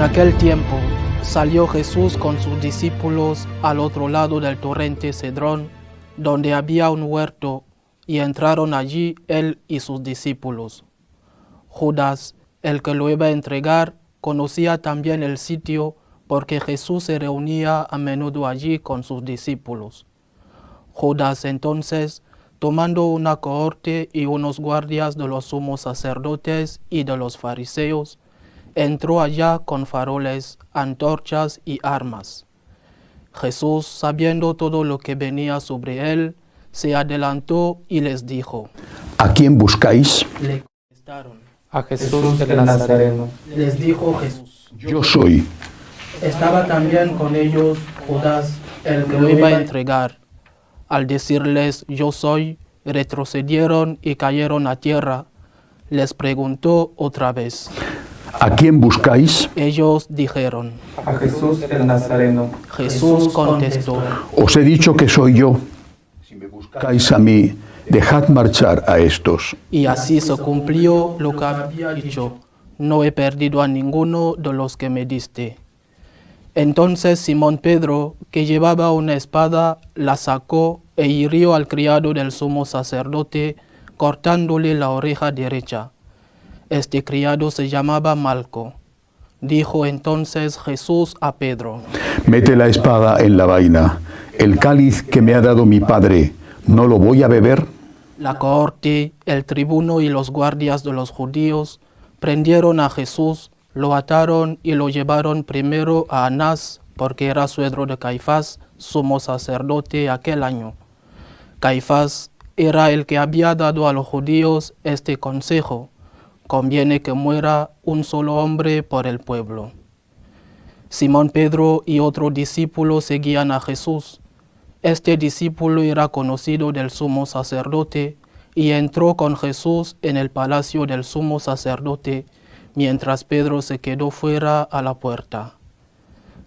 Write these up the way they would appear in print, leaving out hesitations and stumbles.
aquel tiempo salió Jesús con sus discípulos al otro lado del torrente Cedrón, donde había un huerto, y entraron allí él y sus discípulos. Judas, el que lo iba a entregar, conocía también el sitio, porque Jesús se reunía a menudo allí con sus discípulos. Judas entonces, tomando una cohorte y unos guardias de los sumos sacerdotes y de los fariseos, entró allá con faroles, antorchas y armas. Jesús, sabiendo todo lo que venía sobre él, se adelantó y les dijo: ¿A quién buscáis? Le contestaron. A Jesús el Nazareno. Les dijo Jesús: Yo soy. Estaba también con ellos Judas, el que lo iba a entregar. Al decirles yo soy, retrocedieron y cayeron a tierra. Les preguntó otra vez. ¿A quién buscáis? Ellos dijeron. A Jesús el Nazareno. Jesús contestó: Os he dicho que soy yo. Si me buscáis a mí, dejad marchar a estos. Y así se cumplió lo que había dicho: no he perdido a ninguno de los que me diste. Entonces Simón Pedro, que llevaba una espada, la sacó e hirió al criado del sumo sacerdote, cortándole la oreja derecha. Este criado se llamaba Malco. Dijo entonces Jesús a Pedro: Mete la espada en la vaina. El cáliz que me ha dado mi Padre, ¿no lo voy a beber? La cohorte, el tribuno y los guardias de los judíos prendieron a Jesús, lo ataron y lo llevaron primero a Anás, porque era suegro de Caifás, sumo sacerdote aquel año. Caifás era el que había dado a los judíos este consejo: conviene que muera un solo hombre por el pueblo. Simón Pedro y otro discípulo seguían a Jesús. Este discípulo era conocido del sumo sacerdote y entró con Jesús en el palacio del sumo sacerdote, mientras Pedro se quedó fuera a la puerta.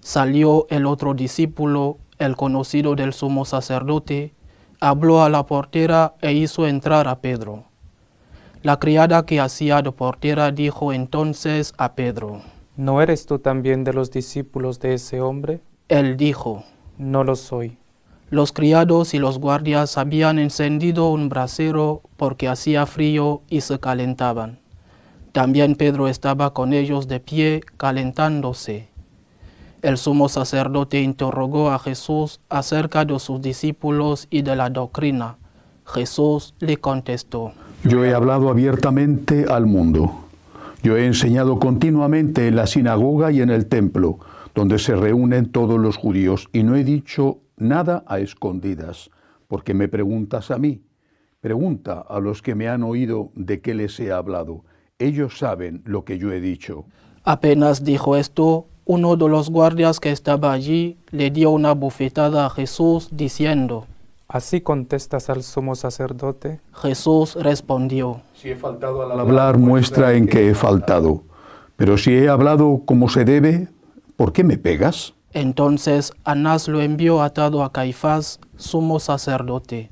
Salió el otro discípulo, el conocido del sumo sacerdote, habló a la portera e hizo entrar a Pedro. La criada que hacía de portera dijo entonces a Pedro: ¿No eres tú también de los discípulos de ese hombre? Él dijo: No lo soy. Los criados y los guardias habían encendido un brasero porque hacía frío y se calentaban. También Pedro estaba con ellos de pie, calentándose. El sumo sacerdote interrogó a Jesús acerca de sus discípulos y de la doctrina. Jesús le contestó: Yo he hablado abiertamente al mundo. Yo he enseñado continuamente en la sinagoga y en el templo, donde se reúnen todos los judíos, y no he dicho nada a escondidas, porque me preguntas a mí. Pregunta a los que me han oído de qué les he hablado. Ellos saben lo que yo he dicho. Apenas dijo esto, uno de los guardias que estaba allí le dio una bofetada a Jesús, diciendo: ¿Así contestas al sumo sacerdote? Jesús respondió: Si he faltado al hablar, muestra en que he faltado. Pero si he hablado como se debe, ¿por qué me pegas? Entonces Anás lo envió atado a Caifás, sumo sacerdote.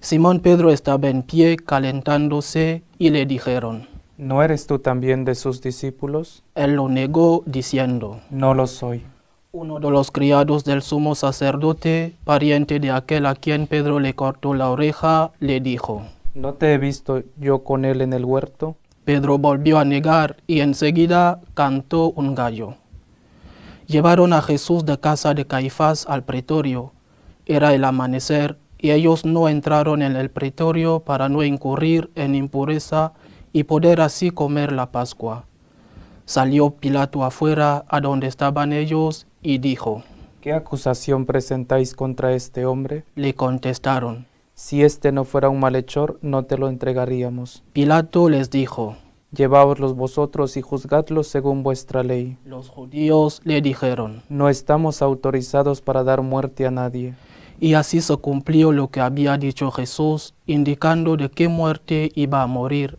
Simón Pedro estaba en pie calentándose y le dijeron: ¿No eres tú también de sus discípulos? Él lo negó diciendo: No lo soy. Uno de los criados del sumo sacerdote, pariente de aquel a quien Pedro le cortó la oreja, le dijo: ¿No te he visto yo con él en el huerto? Pedro volvió a negar y enseguida cantó un gallo. Llevaron a Jesús de casa de Caifás al pretorio. Era el amanecer y ellos no entraron en el pretorio para no incurrir en impureza y poder así comer la Pascua. Salió Pilato afuera a donde estaban ellos y dijo: ¿Qué acusación presentáis contra este hombre? Le contestaron: Si este no fuera un malhechor, no te lo entregaríamos. Pilato les dijo: Lleváoslos vosotros y juzgadlos según vuestra ley. Los judíos le dijeron: No estamos autorizados para dar muerte a nadie. Y así se cumplió lo que había dicho Jesús, indicando de qué muerte iba a morir.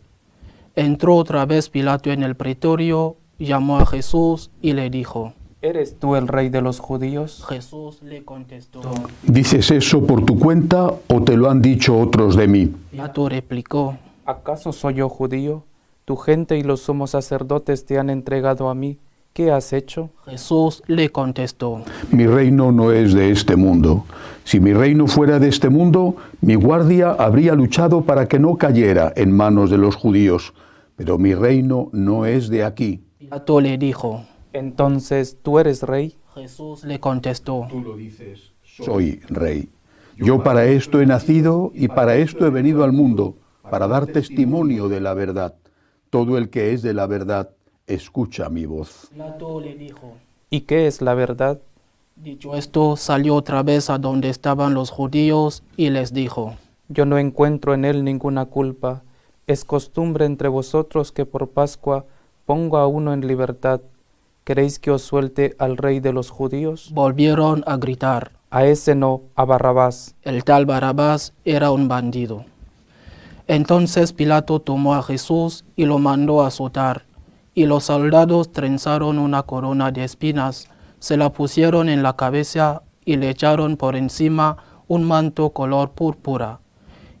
Entró otra vez Pilato en el pretorio, llamó a Jesús y le dijo: ¿Eres tú el rey de los judíos? Jesús le contestó: ¿Dices eso por tu cuenta o te lo han dicho otros de mí? Pilato replicó: ¿Acaso soy yo judío? Tu gente y los sumos sacerdotes te han entregado a mí, ¿qué has hecho? Jesús le contestó: Mi reino no es de este mundo. Si mi reino fuera de este mundo, mi guardia habría luchado para que no cayera en manos de los judíos. Pero mi reino no es de aquí. Pilato le dijo. Entonces, ¿tú eres rey? Jesús le contestó: Tú lo dices, soy rey. Yo para esto he nacido y para esto he venido al mundo, para dar testimonio de la verdad. Todo el que es de la verdad, escucha mi voz. Pilato le dijo. ¿Y qué es la verdad? Dicho esto, salió otra vez a donde estaban los judíos y les dijo: Yo no encuentro en él ninguna culpa. Es costumbre entre vosotros que por Pascua pongo a uno en libertad. ¿Queréis que os suelte al rey de los judíos? Volvieron a gritar. A ese no, a Barrabás. El tal Barrabás era un bandido. Entonces Pilato tomó a Jesús y lo mandó a azotar, y los soldados trenzaron una corona de espinas, se la pusieron en la cabeza y le echaron por encima un manto color púrpura,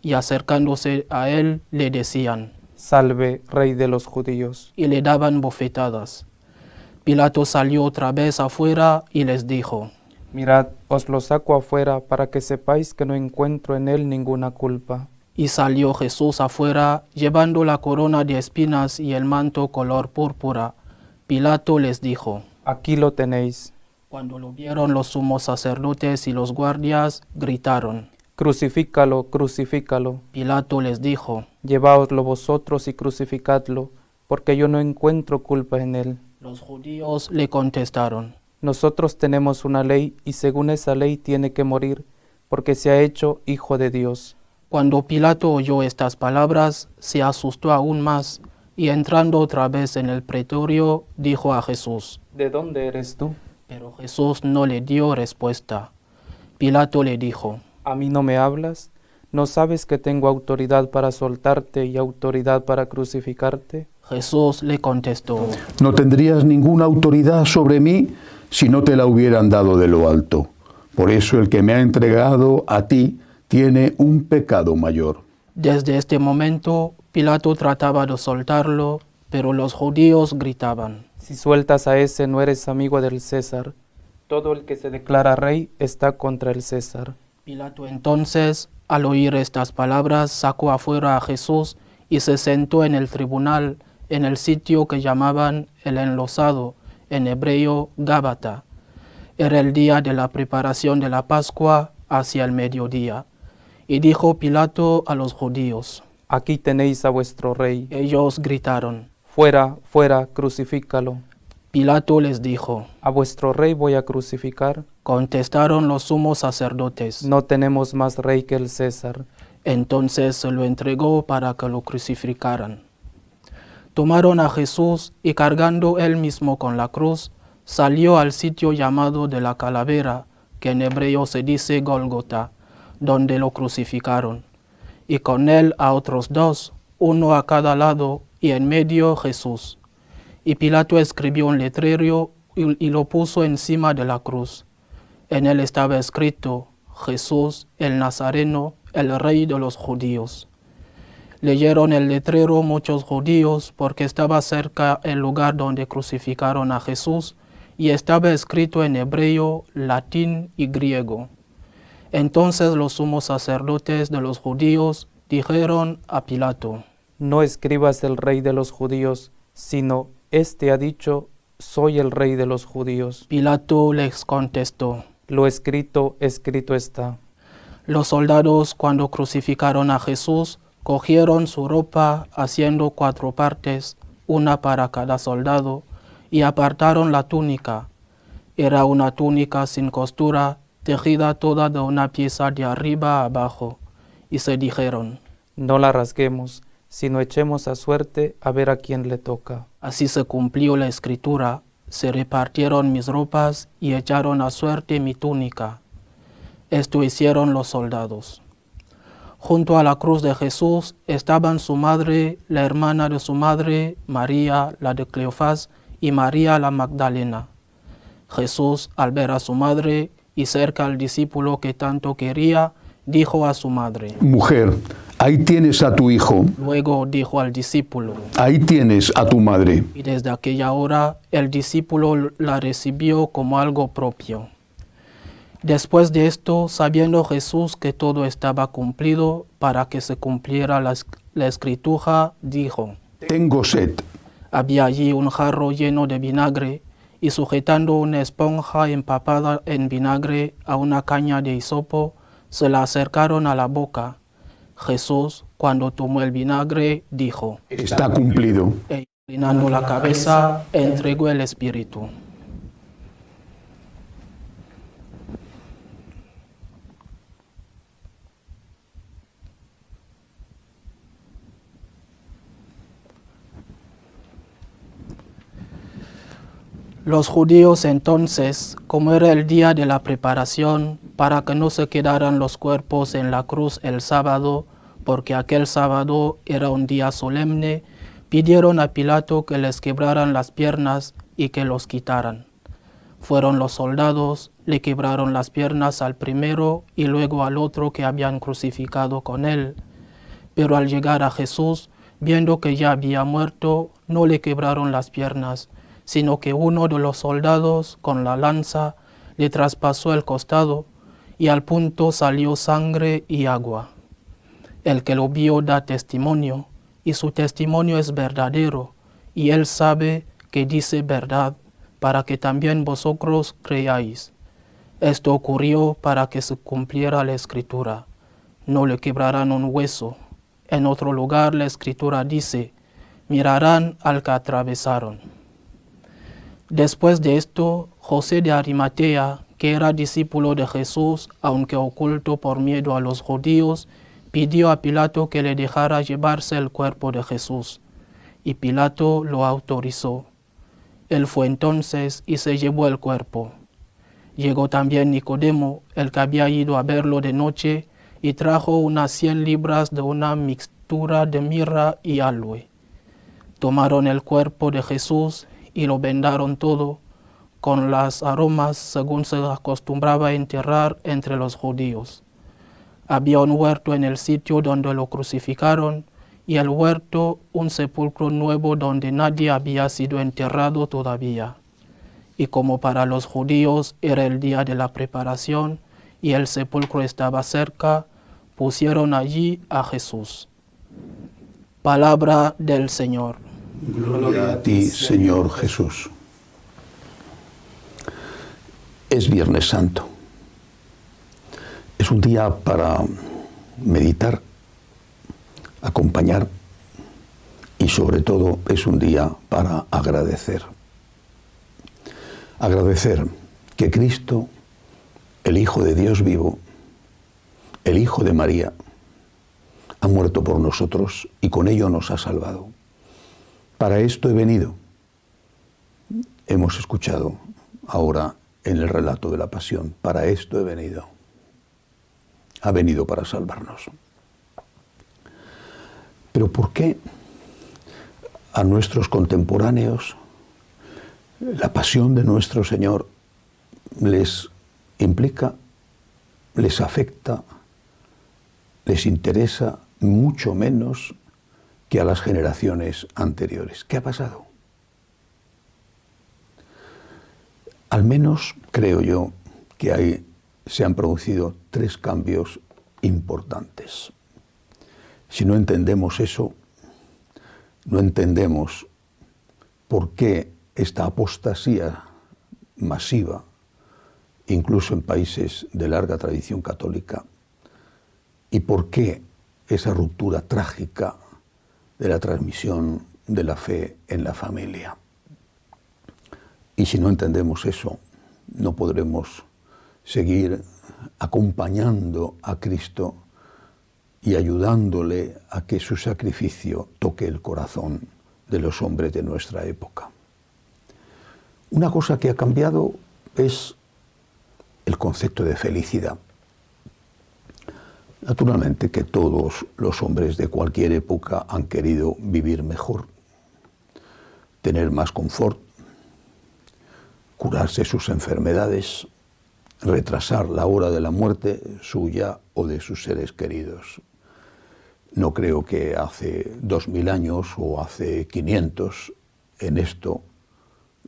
y acercándose a él le decían: Salve, rey de los judíos. Y le daban bofetadas. Pilato salió otra vez afuera y les dijo: Mirad, os lo saco afuera para que sepáis que no encuentro en él ninguna culpa. Y salió Jesús afuera, llevando la corona de espinas y el manto color púrpura. Pilato les dijo: Aquí lo tenéis. Cuando lo vieron los sumos sacerdotes y los guardias, gritaron. Crucifícalo, crucifícalo. Pilato les dijo: Lleváoslo vosotros y crucificadlo, porque yo no encuentro culpa en él. Los judíos le contestaron: Nosotros tenemos una ley y según esa ley tiene que morir, porque se ha hecho hijo de Dios. Cuando Pilato oyó estas palabras, se asustó aún más, y entrando otra vez en el pretorio, dijo a Jesús: ¿De dónde eres tú? Pero Jesús no le dio respuesta. Pilato le dijo: ¿A mí no me hablas? ¿No sabes que tengo autoridad para soltarte y autoridad para crucificarte? Jesús le contestó: No tendrías ninguna autoridad sobre mí si no te la hubieran dado de lo alto. Por eso el que me ha entregado a ti tiene un pecado mayor. Desde este momento, Pilato trataba de soltarlo, pero los judíos gritaban: Si sueltas a ese no eres amigo del César. Todo el que se declara rey está contra el César. Pilato entonces, al oír estas palabras, sacó afuera a Jesús y se sentó en el tribunal, en el sitio que llamaban el enlosado, en hebreo Gábata. Era el día de la preparación de la Pascua, hacia el mediodía. Y dijo Pilato a los judíos: Aquí tenéis a vuestro rey. Ellos gritaron: Fuera, fuera, crucifícalo. Pilato les dijo: ¿A vuestro rey voy a crucificar? Contestaron los sumos sacerdotes: No tenemos más rey que el César. Entonces se lo entregó para que lo crucificaran. Tomaron a Jesús y cargando él mismo con la cruz, salió al sitio llamado de la calavera, que en hebreo se dice Gólgota, donde lo crucificaron, y con él a otros dos, uno a cada lado, y en medio Jesús. Y Pilato escribió un letrero y lo puso encima de la cruz. En él estaba escrito: Jesús el Nazareno, el Rey de los judíos. Leyeron el letrero muchos judíos porque estaba cerca el lugar donde crucificaron a Jesús y estaba escrito en hebreo, latín y griego. Entonces los sumos sacerdotes de los judíos dijeron a Pilato: No escribas el rey de los judíos, sino este ha dicho, soy el rey de los judíos. Pilato les contestó: Lo escrito, escrito está. Los soldados, cuando crucificaron a Jesús, cogieron su ropa haciendo 4 partes, una para cada soldado, y apartaron la túnica. Era una túnica sin costura, tejida toda de una pieza de arriba a abajo, y se dijeron: No la rasguemos, sino echemos a suerte a ver a quién le toca. Así se cumplió la escritura: se repartieron mis ropas y echaron a suerte mi túnica. Esto hicieron los soldados. Junto a la cruz de Jesús estaban su madre, la hermana de su madre, María, la de Cleofás, y María la Magdalena. Jesús, al ver a su madre y cerca al discípulo que tanto quería, dijo a su madre: Mujer, ahí tienes a tu hijo, Luego dijo al discípulo, ahí tienes a tu madre. y desde aquella hora el discípulo la recibió como algo propio. Después de esto, sabiendo Jesús que todo estaba cumplido para que se cumpliera la escritura, dijo, Tengo sed. había allí un jarro lleno de vinagre, y sujetando una esponja empapada en vinagre a una caña de hisopo, se la acercaron a la boca. Jesús, cuando tomó el vinagre, dijo, Está cumplido. e inclinando la cabeza, entregó el espíritu. Los judíos entonces, como era el día de la preparación, para que no se quedaran los cuerpos en la cruz el sábado, porque aquel sábado era un día solemne, pidieron a Pilato que les quebraran las piernas y que los quitaran. Fueron los soldados, le quebraron las piernas al primero y luego al otro que habían crucificado con él. Pero al llegar a Jesús, viendo que ya había muerto, no le quebraron las piernas, sino que uno de los soldados con la lanza le traspasó el costado y al punto salió sangre y agua. El que lo vio da testimonio, y su testimonio es verdadero, y él sabe que dice verdad, para que también vosotros creáis. Esto ocurrió para que se cumpliera la escritura. No le quebrarán un hueso. En otro lugar la escritura dice, mirarán al que atravesaron. Después de esto, José de Arimatea, que era discípulo de Jesús, aunque oculto por miedo a los judíos, pidió a Pilato que le dejara llevarse el cuerpo de Jesús, y Pilato lo autorizó. Él fue entonces y se llevó el cuerpo. Llegó también Nicodemo, el que había ido a verlo de noche, y trajo unas 100 libras de una mixtura de mirra y aloe. Tomaron el cuerpo de Jesús y lo vendaron todo, con las aromas según se acostumbraba a enterrar entre los judíos. Había un huerto en el sitio donde lo crucificaron, y el huerto un sepulcro nuevo donde nadie había sido enterrado todavía. Y como para los judíos era el día de la preparación, y el sepulcro estaba cerca, pusieron allí a Jesús. Palabra del Señor. Gloria a ti, Señor Jesús. Es Viernes Santo. Es un día para meditar, acompañar y sobre todo es un día para agradecer. Agradecer que Cristo, el Hijo de Dios vivo, el Hijo de María, ha muerto por nosotros y con ello nos ha salvado. Para esto he venido. Hemos escuchado ahora en el relato de la Pasión, para esto he venido. Ha venido para salvarnos. Pero ¿por qué a nuestros contemporáneos la pasión de nuestro Señor les implica, les afecta, les interesa mucho menos que a las generaciones anteriores? ¿Qué ha pasado? Al menos creo yo que se han producido 3 cambios importantes. Si no entendemos eso, no entendemos por qué esta apostasía masiva, incluso en países de larga tradición católica, y por qué esa ruptura trágica de la transmisión de la fe en la familia. Y si no entendemos eso, no podremos seguir acompañando a Cristo y ayudándole a que su sacrificio toque el corazón de los hombres de nuestra época. Una cosa que ha cambiado es el concepto de felicidad. Naturalmente que todos los hombres de cualquier época han querido vivir mejor, tener más confort, curarse sus enfermedades, retrasar la hora de la muerte suya o de sus seres queridos. No creo que hace 2000 años o hace 500 en esto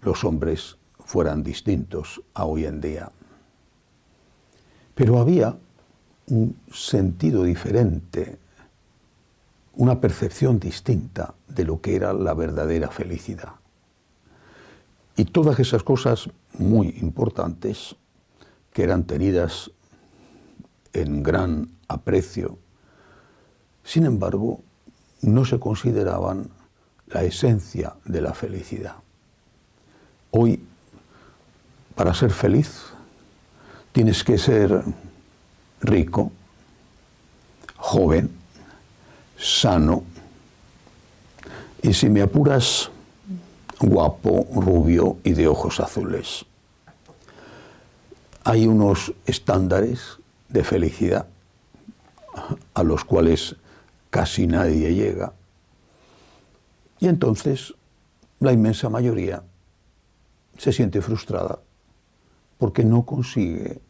los hombres fueran distintos a hoy en día. Pero había un sentido diferente, una percepción distinta de lo que era la verdadera felicidad. Y todas esas cosas muy importantes que eran tenidas en gran aprecio, sin embargo, no se consideraban la esencia de la felicidad. Hoy, para ser feliz, tienes que ser rico, joven, sano y, si me apuras, guapo, rubio y de ojos azules. Hay unos estándares de felicidad a los cuales casi nadie llega, y entonces la inmensa mayoría se siente frustrada porque no consigue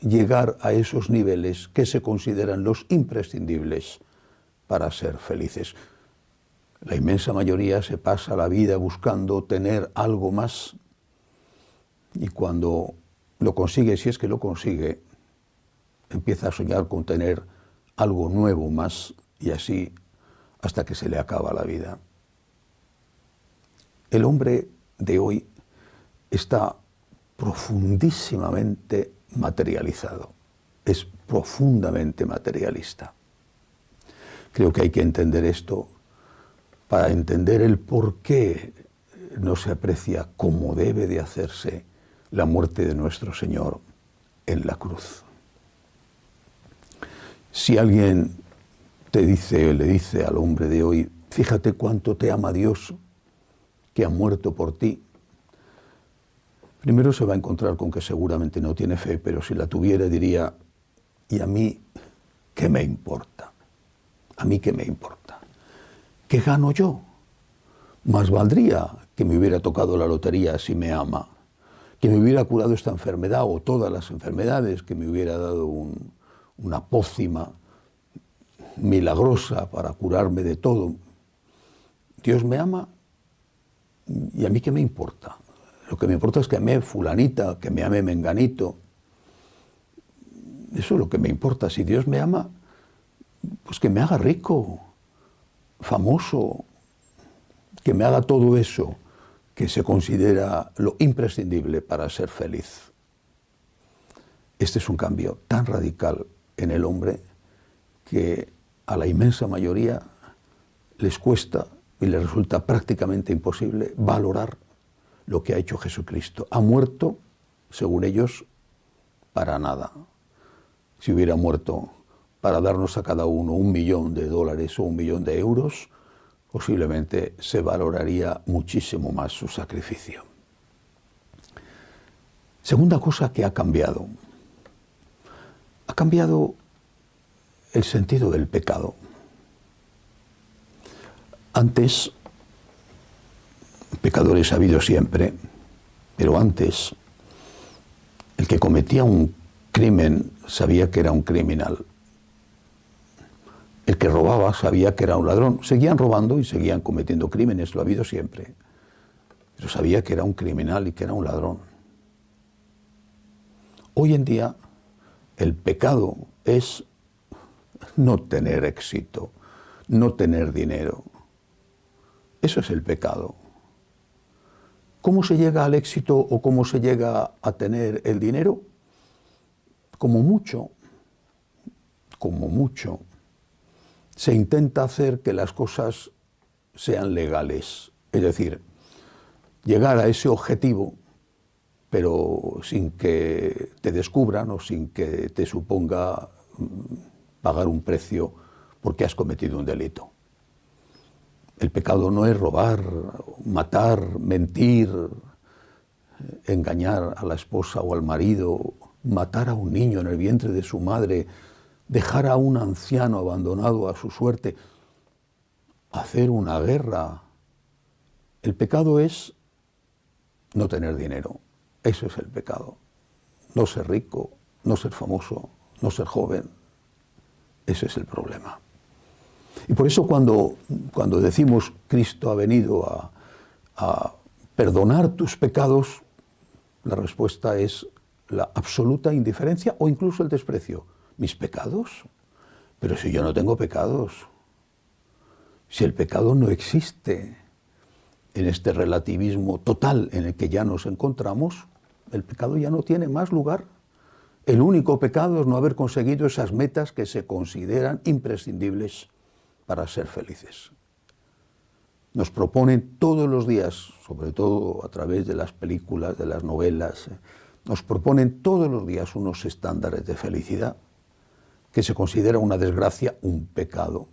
llegar a esos niveles que se consideran los imprescindibles para ser felices. La inmensa mayoría se pasa la vida buscando tener algo más, y cuando lo consigue, si es que lo consigue, empieza a soñar con tener algo nuevo más, y así hasta que se le acaba la vida. El hombre de hoy está profundísimamente materializado, es profundamente materialista. Creo que hay que entender esto para entender el por qué no se aprecia como debe de hacerse la muerte de nuestro Señor en la cruz. Si alguien te dice o le dice al hombre de hoy, fíjate cuánto te ama Dios, que ha muerto por ti, primero se va a encontrar con que seguramente no tiene fe, pero si la tuviera diría, ¿y a mí qué me importa? ¿A mí qué me importa? ¿Qué gano yo? Más valdría que me hubiera tocado la lotería si me ama, que me hubiera curado esta enfermedad o todas las enfermedades, que me hubiera dado una pócima milagrosa para curarme de todo. Dios me ama, ¿y a mí qué me importa? Lo que me importa es que ame fulanita, que me ame menganito. Eso es lo que me importa. Si Dios me ama, pues que me haga rico, famoso, que me haga todo eso que se considera lo imprescindible para ser feliz. Este es un cambio tan radical en el hombre que a la inmensa mayoría les cuesta y les resulta prácticamente imposible valorar lo que ha hecho Jesucristo. Ha muerto, según ellos, para nada. Si hubiera muerto para darnos a cada uno $1.000.000 o €1.000.000, posiblemente se valoraría muchísimo más su sacrificio. Segunda cosa que ha cambiado. Ha cambiado el sentido del pecado. Antes, pecadores ha habido siempre, pero antes el que cometía un crimen sabía que era un criminal. El que robaba sabía que era un ladrón. Seguían robando y seguían cometiendo crímenes, lo ha habido siempre. Pero sabía que era un criminal y que era un ladrón. Hoy en día, el pecado es no tener éxito, no tener dinero. Eso es el pecado. ¿Cómo se llega al éxito o cómo se llega a tener el dinero? Como mucho, se intenta hacer que las cosas sean legales. Es decir, llegar a ese objetivo, pero sin que te descubran o sin que te suponga pagar un precio porque has cometido un delito. El pecado no es robar, matar, mentir, engañar a la esposa o al marido, matar a un niño en el vientre de su madre, dejar a un anciano abandonado a su suerte, hacer una guerra. El pecado es no tener dinero. Eso es el pecado. No ser rico, no ser famoso, no ser joven. Ese es el problema. Y por eso cuando decimos Cristo ha venido a perdonar tus pecados, la respuesta es la absoluta indiferencia o incluso el desprecio. ¿Mis pecados? Pero si yo no tengo pecados, si el pecado no existe en este relativismo total en el que ya nos encontramos, el pecado ya no tiene más lugar. El único pecado es no haber conseguido esas metas que se consideran imprescindibles para ser felices. Nos proponen todos los días, sobre todo a través de las películas, de las novelas, nos proponen todos los días unos estándares de felicidad que se considera una desgracia, un pecado,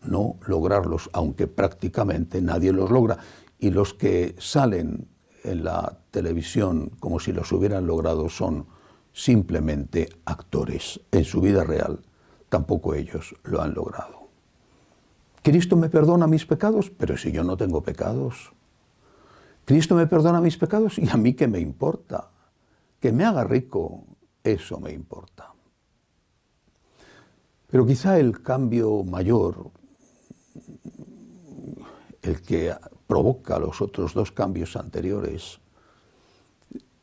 no lograrlos, aunque prácticamente nadie los logra. Y los que salen en la televisión como si los hubieran logrado son simplemente actores. En su vida real tampoco ellos lo han logrado. ¿Cristo me perdona mis pecados? Pero si yo no tengo pecados. ¿Cristo me perdona mis pecados? ¿Y a mí qué me importa? Que me haga rico, eso me importa. Pero quizá el cambio mayor, el que provoca los otros dos cambios anteriores,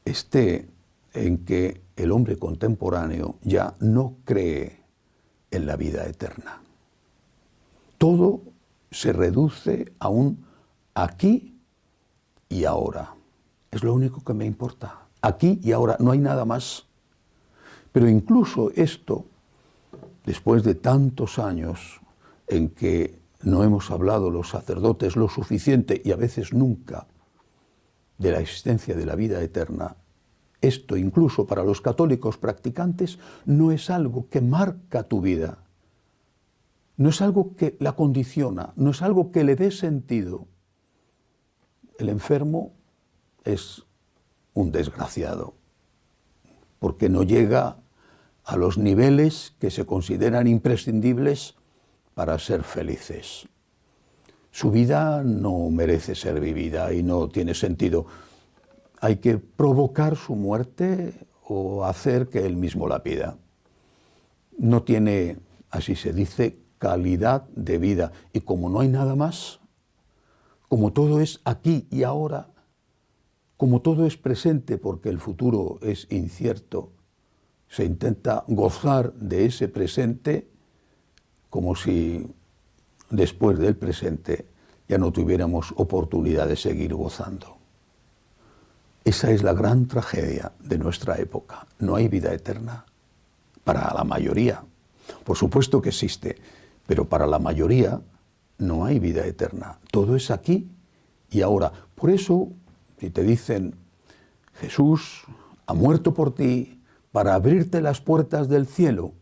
esté en que el hombre contemporáneo ya no cree en la vida eterna. Todo se reduce a un aquí y ahora. Es lo único que me importa. Aquí y ahora, no hay nada más. Pero incluso esto, después de tantos años en que no hemos hablado los sacerdotes lo suficiente y a veces nunca de la existencia de la vida eterna, esto incluso para los católicos practicantes no es algo que marca tu vida. No es algo que la condiciona, no es algo que le dé sentido. El enfermo es un desgraciado, porque no llega a los niveles que se consideran imprescindibles para ser felices. Su vida no merece ser vivida y no tiene sentido. Hay que provocar su muerte o hacer que él mismo la pida. No tiene, así se dice, calidad de vida. Y como no hay nada más, como todo es aquí y ahora, como todo es presente porque el futuro es incierto, se intenta gozar de ese presente como si después del presente ya no tuviéramos oportunidad de seguir gozando. Esa es la gran tragedia de nuestra época. No hay vida eterna para la mayoría. Por supuesto que existe, pero para la mayoría no hay vida eterna. Todo es aquí y ahora. Por eso, si te dicen, Jesús ha muerto por ti para abrirte las puertas del cielo,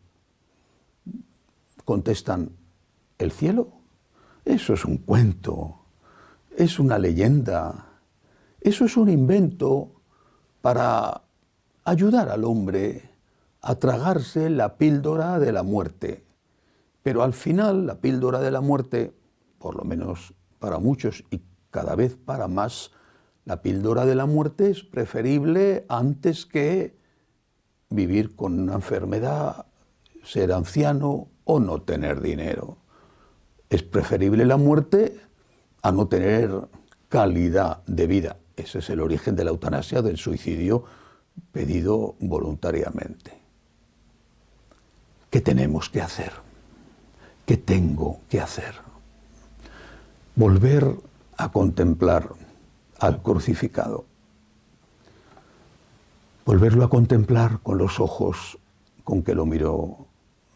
contestan, ¿el cielo? Eso es un cuento, es una leyenda, eso es un invento para ayudar al hombre a tragarse la píldora de la muerte. Pero al final la píldora de la muerte, por lo menos para muchos y cada vez para más, la píldora de la muerte es preferible antes que vivir con una enfermedad, ser anciano o no tener dinero. Es preferible la muerte a no tener calidad de vida. Ese es el origen de la eutanasia, del suicidio pedido voluntariamente. ¿Qué tenemos que hacer? ¿Qué tengo que hacer? Volver a contemplar al crucificado. Volverlo a contemplar con los ojos con que lo miró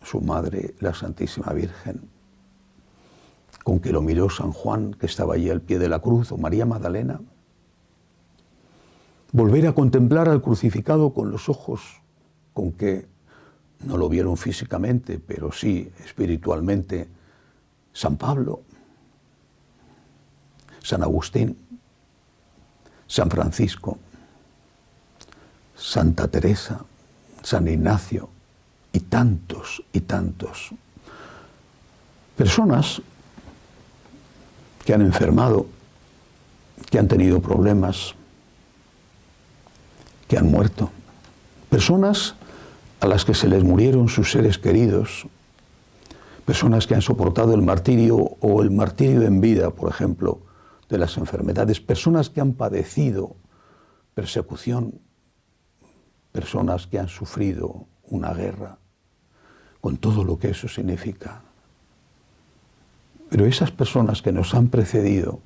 su madre, la Santísima Virgen, con que lo miró San Juan, que estaba allí al pie de la cruz, o María Magdalena. Volver a contemplar al crucificado con los ojos con que no lo vieron físicamente, pero sí espiritualmente, San Pablo, San Agustín, San Francisco, Santa Teresa, San Ignacio y tantos y tantos. Personas que han enfermado, que han tenido problemas, que han muerto. Personas a las que se les murieron sus seres queridos. personas que han soportado el martirio o el martirio en vida, por ejemplo, de las enfermedades, personas que han padecido persecución, personas que han sufrido una guerra, con todo lo que eso significa. Pero esas personas que nos han precedido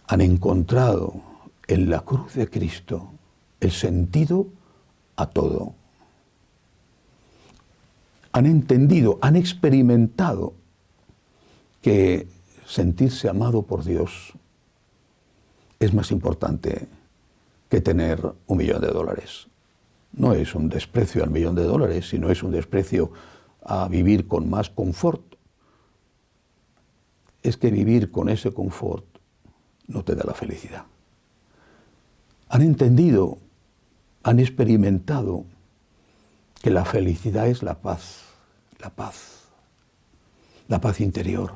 han encontrado en la cruz de Cristo el sentido a todo. Han entendido, han experimentado que sentirse amado por Dios es más importante que tener $1.000.000. No es un desprecio al $1.000.000, sino es un desprecio a vivir con más confort. Es que vivir con ese confort no te da la felicidad. Han entendido, han experimentado que la felicidad es la paz interior.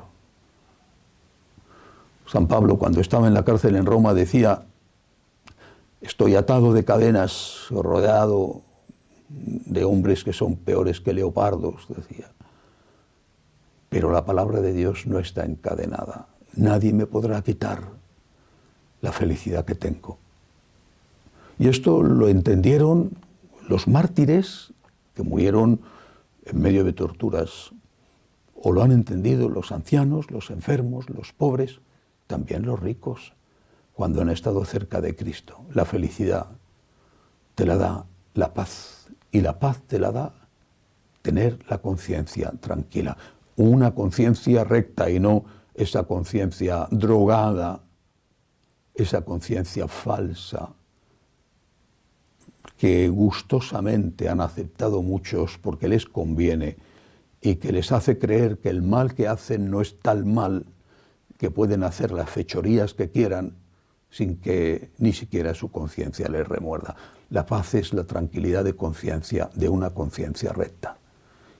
San Pablo, cuando estaba en la cárcel en Roma, decía: estoy atado de cadenas, rodeado de hombres que son peores que leopardos, decía. Pero la palabra de Dios no está encadenada. Nadie me podrá quitar la felicidad que tengo. Y esto lo entendieron los mártires que murieron en medio de torturas, o lo han entendido los ancianos, los enfermos, los pobres, también los ricos, cuando han estado cerca de Cristo. La felicidad te la da la paz, y la paz te la da tener la conciencia tranquila, una conciencia recta y no esa conciencia drogada, esa conciencia falsa que gustosamente han aceptado muchos porque les conviene y que les hace creer que el mal que hacen no es tal mal, que pueden hacer las fechorías que quieran sin que ni siquiera su conciencia les remuerda. La paz es la tranquilidad de conciencia, de una conciencia recta.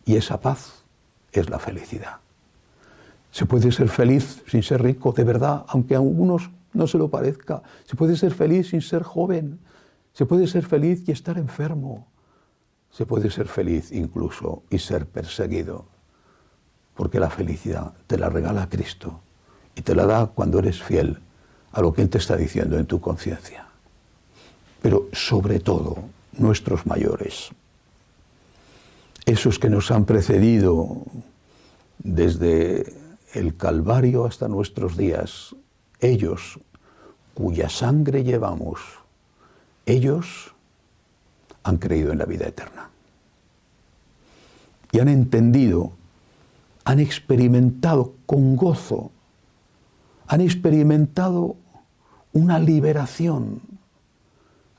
Y esa paz es la felicidad. Se puede ser feliz sin ser rico, de verdad, aunque a algunos no se lo parezca. Se puede ser feliz sin ser joven. Se puede ser feliz y estar enfermo. Se puede ser feliz incluso y ser perseguido. Porque la felicidad te la regala Cristo y te la da cuando eres fiel a lo que Él te está diciendo en tu conciencia. Pero sobre todo, nuestros mayores, esos que nos han precedido desde el Calvario hasta nuestros días, ellos cuya sangre llevamos, ellos han creído en la vida eterna. Y han entendido, han experimentado con gozo, han experimentado una liberación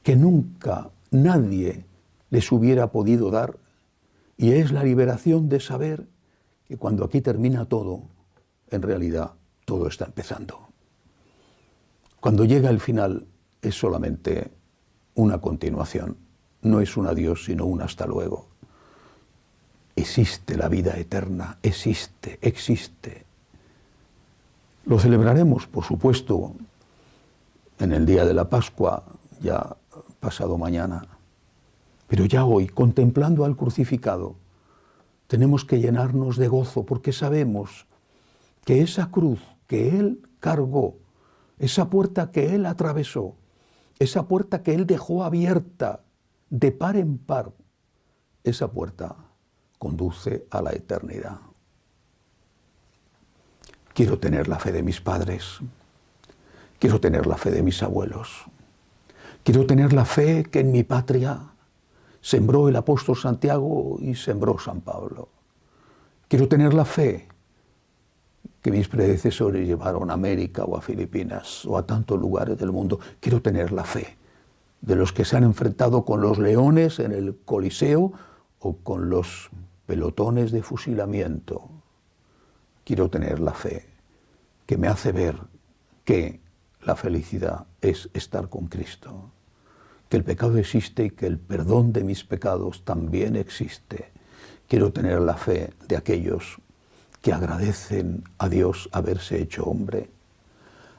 que nunca nadie les hubiera podido dar, y es la liberación de saber que cuando aquí termina todo, en realidad todo está empezando. Cuando llega el final es solamente una continuación, no es un adiós sino un hasta luego. Existe la vida eterna, existe. Lo celebraremos, por supuesto, en el día de la Pascua, ya pasado mañana. Pero ya hoy, contemplando al crucificado, tenemos que llenarnos de gozo porque sabemos que esa cruz que Él cargó, esa puerta que Él atravesó, esa puerta que Él dejó abierta de par en par, esa puerta conduce a la eternidad. Quiero tener la fe de mis padres, quiero tener la fe de mis abuelos, quiero tener la fe que en mi patria sembró el apóstol Santiago y sembró San Pablo. Quiero tener la fe que mis predecesores llevaron a América o a Filipinas o a tantos lugares del mundo. Quiero tener la fe de los que se han enfrentado con los leones en el Coliseo o con los pelotones de fusilamiento. Quiero tener la fe que me hace ver que la felicidad es estar con Cristo, que el pecado existe y que el perdón de mis pecados también existe. Quiero tener la fe de aquellos que agradecen a Dios haberse hecho hombre,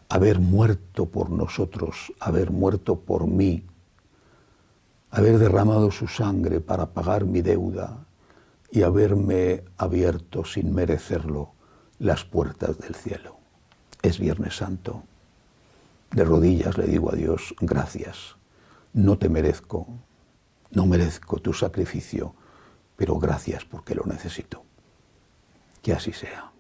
haber muerto por nosotros, haber muerto por mí, haber derramado su sangre para pagar mi deuda y haberme abierto sin merecerlo las puertas del cielo. Es Viernes Santo. De rodillas le digo a Dios, gracias. No te merezco, no merezco tu sacrificio, pero gracias porque lo necesito. Que así sea.